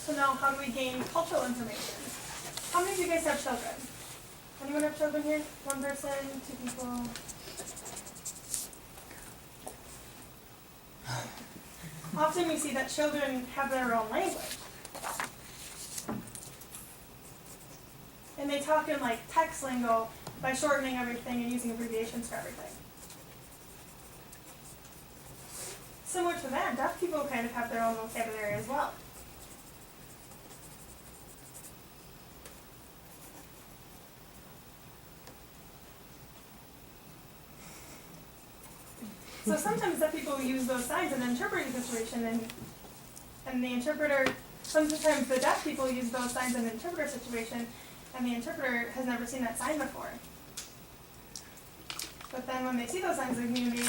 to know how do we gain cultural information. How many of you guys have children? Anyone have children here? One person, two people? Often we see that children have their own language. And they talk in like text lingo by shortening everything and using abbreviations for everything. Similar to that, deaf people kind of have their own vocabulary as well. So sometimes deaf people use those signs in an interpreting situation, and the interpreter, sometimes the deaf people use those signs in an interpreter situation, and the interpreter has never seen that sign before. But then when they see those signs in the community,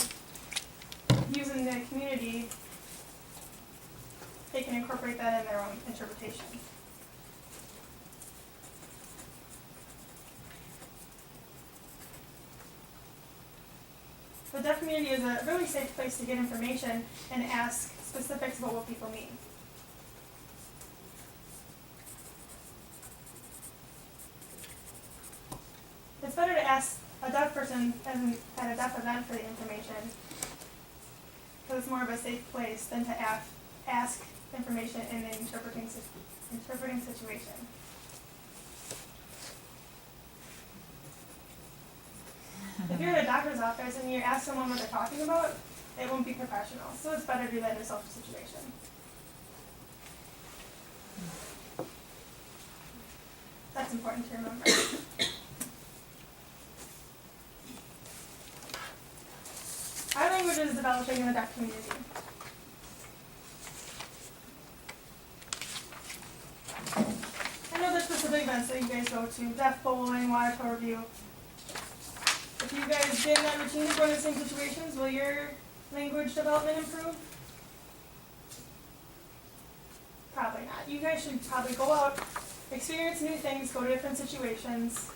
using the community, they can incorporate that in their own interpretation. The deaf community is a really safe place to get information and ask specifics about what people mean. It's better to ask a deaf person at a deaf event for the information, because it's more of a safe place than to ask information in an interpreting situation. If you're at a doctor's office and you ask someone what they're talking about, it won't be professional. So it's better to do that in a social situation. That's important to remember. Our language is developing in the deaf community. I know there's specific events that you guys go to, deaf bowling, water tour review. If you guys get in that routine of going to the same situations, will your language development improve? Probably not. You guys should probably go out, experience new things, go to different situations,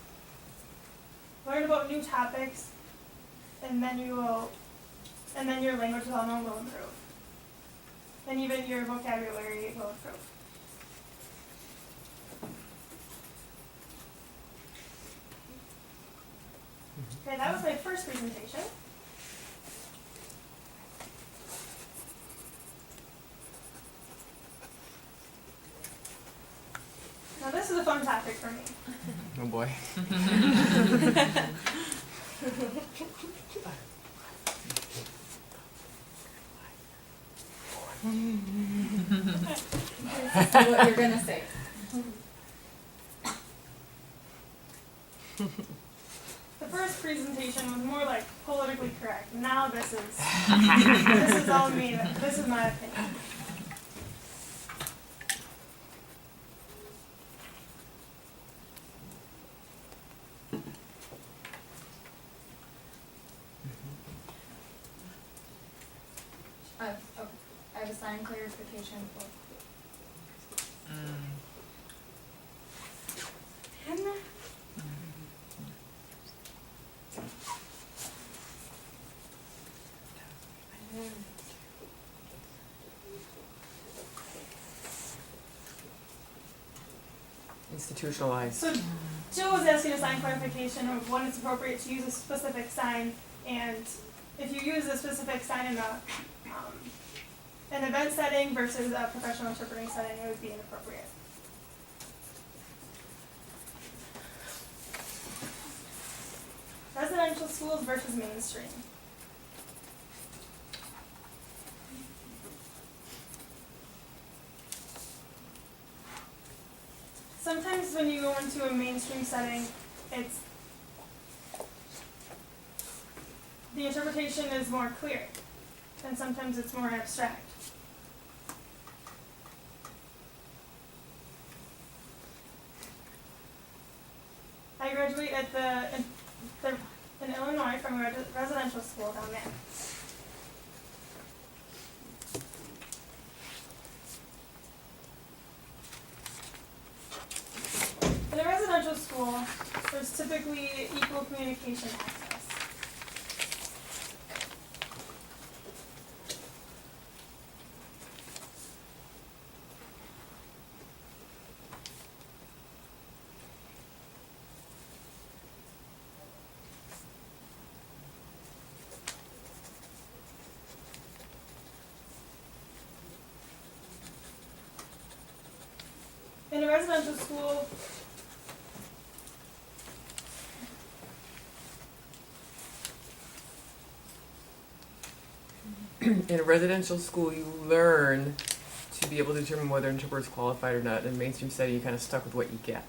learn about new topics, and then your language development will improve. And even your vocabulary will improve. Okay, that was my first presentation. Now this is a fun topic for me. Oh boy. This is what you're gonna say. The first presentation was more like politically correct. Now this is this is all me. This is my opinion. I have a sign clarification. Hannah? Institutionalized. So Jill was asking a sign clarification of when it's appropriate to use a specific sign, and if you use a specific sign in an event setting versus a professional interpreting setting, it would be inappropriate. Residential schools versus mainstream. Sometimes when you go into a mainstream setting, the interpretation is more clear, and sometimes it's more abstract. I graduated in Illinois from a residential school down there. In a residential school, there's typically equal communication access. In a residential school, In a residential school, you learn to be able to determine whether an interpreter is qualified or not. In a mainstream setting, you're kind of stuck with what you get.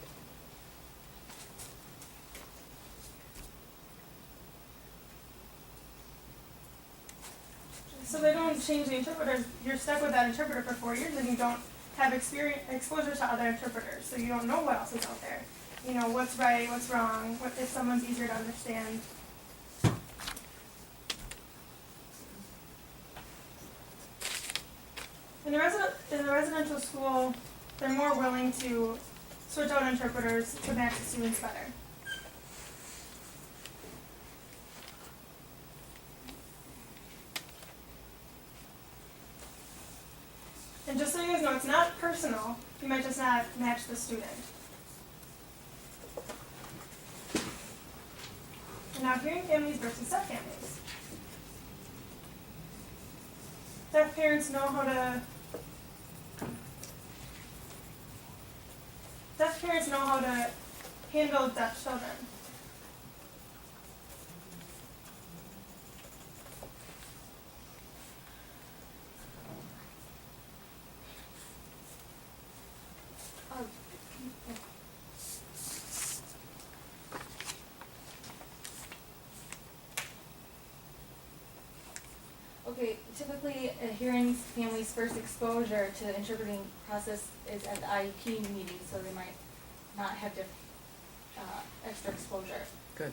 so they don't change the interpreters, you're stuck with that interpreter for 4 years and you don't have exposure to other interpreters, so you don't know what else is out there. You know, what's right, what's wrong, what if someone's easier to understand. In a residential school, they're more willing to switch out interpreters to match the students better. And just so you guys know, it's not personal. You might just not match the student. And now hearing families versus deaf families. Deaf parents know how to handle deaf children. Okay, typically a hearing family's first exposure to the interpreting process is at the IEP meeting, so they might not have extra exposure. Good.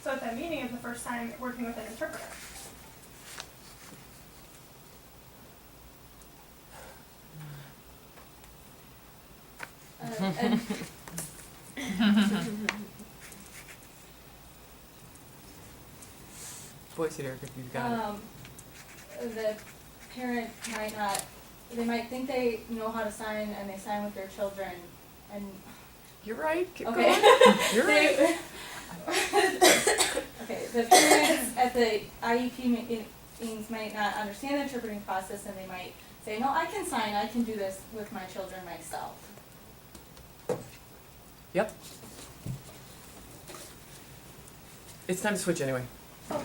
So at that meeting is the first time working with an interpreter. And Voice it, Eric, if you've got the parent might not, they might think they know how to sign and they sign with their children and, it. You're right. Keep okay. going. You're right. Okay, the parents at the IEP meetings might not understand the interpreting process and they might say, no, I can sign, I can do this with my children myself. Yep. It's time to switch anyway. Oh.